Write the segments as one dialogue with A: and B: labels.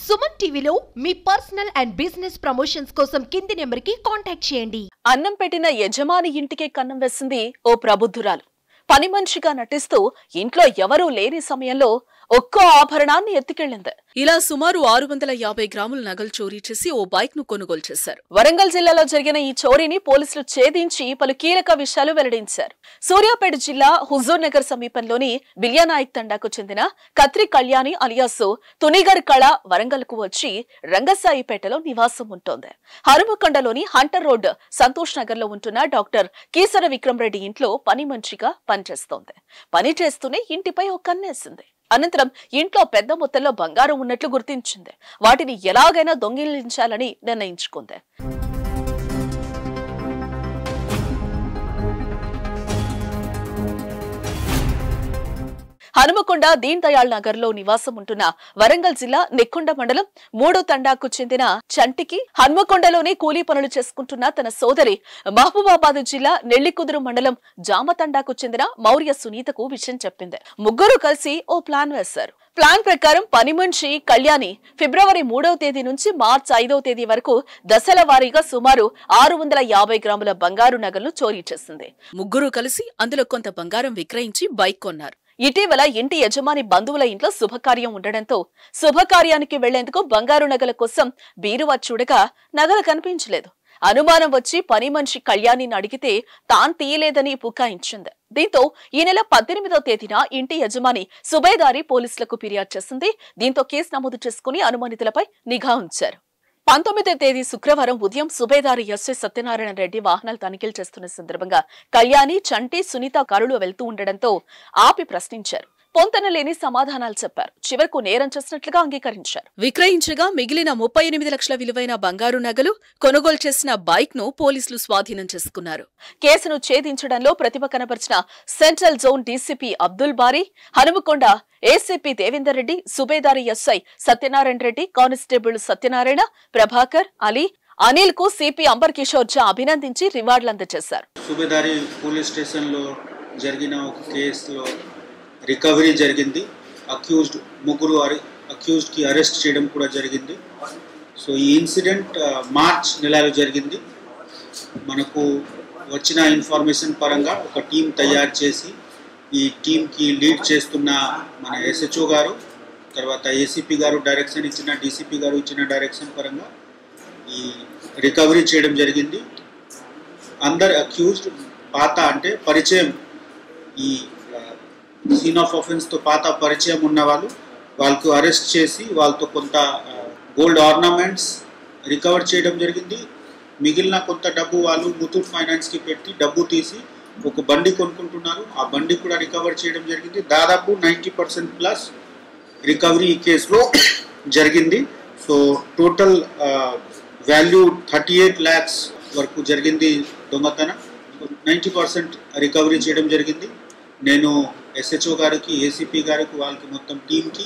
A: సుమన్ టీవీలో మీ personal and business promotions కోసం కింది నెంబర్కి కాంటాక్ట్ చేయండి.
B: అన్నం పెట్టిన యజమాని ఇంటికే కన్నం వేసింది ఓ ప్రబుద్ధురాలు. పని మనిషిగా నటిస్తూ ఇంట్లో ఎవరూ లేని సమయంలో ఒక్కో ఆభరణాన్ని ఎత్తుకెళ్లింది. ఇలా సుమారు 650 గ్రాముల నగలు చోరీ చేసి ఓ బైక్ ను కొనుగోలు చేశారు. వరంగల్ జిల్లాలో జరిగిన ఈ చోరీని పోలీసులు ఛేదించి పలు కీలక విషయాలు వెల్లడించారు. సూర్యాపేట జిల్లా హుజూర్ నగర్ సమీపంలోని బిల్యానాయక్ తండాకు చెందిన కత్రి కళ్యాణి అలియాసు తునిగర్ కళ వరంగల్ కు వచ్చి రంగసాయిపేటలో నివాసం ఉంటోంది. హనుమకొండలోని హంటర్ రోడ్ సంతోష్ నగర్ లో ఉంటున్న డాక్టర్ కీసర విక్రమ్ రెడ్డి ఇంట్లో పని మనిషిగా పనిచేస్తోంది. పని చేస్తూనే ఇంటిపై ఓ కన్నేసింది. అనంతరం ఇంట్లో పెద్ద మొత్తంలో బంగారం ఉన్నట్లు గుర్తించింది. వాటిని ఎలాగైనా దొంగిలించాలని నిర్ణయించుకుంది. హనుమకొండ దీన్ దయాళ్ నగర్ లో నివాసం ఉంటున్న వరంగల్ జిల్లా నెక్కొండ మండలం 3 తండాకు చెందిన చంటికి హనుమకొండలోనే కూలీ పనులు చేసుకుంటున్న తన సోదరి మహబూబాబాద్ జిల్లా నెల్లికుదురు మండలం జామ తండాకు చెందిన మౌర్య సునీతకు విషయం చెప్పింది. ముగ్గురు కలిసి ఓ ప్లాన్ వేశారు. ప్లాన్ ప్రకారం పని మనిషి కళ్యాణి ఫిబ్రవరి 3వ తేదీ నుంచి మార్చి 5వ తేదీ వరకు దశల వారీగా సుమారు 650 గ్రాముల బంగారు నగలను చోరీ చేసింది. ముగ్గురు కలిసి అందులో కొంత బంగారం విక్రయించి బైక్ కొన్నారు. ఇటీవల ఇంటి యజమాని బంధువుల ఇంట్లో శుభకార్యం ఉండడంతో శుభకార్యానికి వెళ్లేందుకు బంగారు నగల కోసం బీరువా చూడగా నగలు కనిపించలేదు. అనుమానం వచ్చి పని మనిషి కళ్యాణిని అడిగితే తాను తీయలేదని పుకాయించింది. దీంతో ఈ నెల 18వ తేదీన ఇంటి యజమాని సుబేదారి పోలీసులకు ఫిర్యాదు చేసింది. దీంతో కేసు నమోదు చేసుకుని అనుమానితులపై నిఘా ఉంచారు. 19వ తేదీ శుక్రవారం ఉదయం సుబేదారి ఎస్ఐ సత్యనారాయణ రెడ్డి వాహనాలు తనిఖీలు చేస్తున్న సందర్భంగా కళ్యాణి, చంటి, సునీత కారులో వెళ్తూ ఉండడంతో ఆపి ప్రశ్నించారు. పొంతన లేని సమాధానాలు చెప్పారు. చివరకు నేరం చేసినట్లుగా అంగీకరించారు. విక్రయించగా మిగిలిన 38 లక్షల విలువైన బంగారు నగలు, కొనుగోలు చేసిన బైక్ ను పోలీసులు స్వాధీనం చేసుకున్నారు. కేసును ఛేదించడంలో ప్రతిభ కనబరిచిన central zone DCP Abdul Bari, Hanumakonda ACP Devender Reddy, Subedari SI Satyanarayana Reddy, constable Satyanarayana, Prabhakar, Ali, Anil కు సిపి అంబర్ కిషోర్ ఝా అభినందించి రివార్డులు అందజేశారు.
C: సుబేదారి పోలీస్ స్టేషన్ లో జరిగిన ఒక కేసులో రికవరీ జరిగింది. ముగ్గురు అక్యూజ్డ్ కి అరెస్ట్ చేయడం కూడా జరిగింది. సో ఈ ఇన్సిడెంట్ మార్చ్ నెలలో జరిగింది. మనకు వచ్చిన ఇన్ఫర్మేషన్ పరంగా ఒక టీం తయారు చేసి ఈ టీంకి లీడ్ చేస్తున్న మన ఎస్హెచ్ఓ గారు, తర్వాత ఏసీపీ గారు డైరెక్షన్ ఇచ్చిన, డీసీపీ గారు ఇచ్చిన డైరెక్షన్ పరంగా ఈ రికవరీ చేయడం జరిగింది. అందరు అక్యూజ్డ్ పాత అంటే పరిచయం, ఈ సీన్ ఆఫ్ ఆఫెన్స్ తో పాత పరిచయం ఉన్న వాళ్ళకు అరెస్ట్ చేసి వాళ్ళతో కొంత గోల్డ్ ఆర్నమెంట్స్ రికవర్ చేయడం జరిగింది. మిగిలిన కొంత డబ్బు వాళ్ళు ముతూట్ ఫైనాన్స్ కి పెట్టి డబ్బు తీసి ఒక బండి కొనుక్కుంటున్నారు. ఆ బండి కూడా రికవర్ చేయడం జరిగింది. దాదాపు 90% ప్లస్ రికవరీ ఈ కేసులో జరిగింది. సో టోటల్ వాల్యూ 38 lakhs వరకు జరిగింది దొంగతనం. 90% రికవరీ చేయడం జరిగింది. నేను ఎస్హెచ్ఓ గారికి, ఏసీపీ గారికి, వాళ్ళకి మొత్తం టీంకి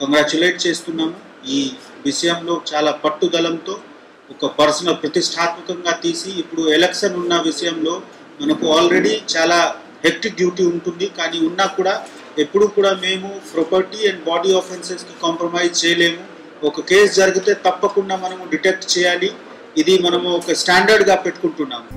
C: కంగ్రాచులేట్ చేస్తున్నాము. ఈ విషయంలో చాలా పట్టుదలంతో ఒక పర్సనల్ ప్రతిష్టాత్మకంగా తీసి, ఇప్పుడు ఎలక్షన్ ఉన్న విషయంలో మనకు ఆల్రెడీ చాలా హెక్టిక్ డ్యూటీ ఉంటుంది. కానీ ఉన్నా కూడా ఎప్పుడు కూడా మేము ప్రాపర్టీ అండ్ బాడీ ఆఫెన్సెస్కి కాంప్రమైజ్ చేయలేము. ఒక కేసు జరిగితే తప్పకుండా మనము డిటెక్ట్ చేయాలి. ఇది మనము ఒక స్టాండర్డ్గా పెట్టుకుంటున్నాము.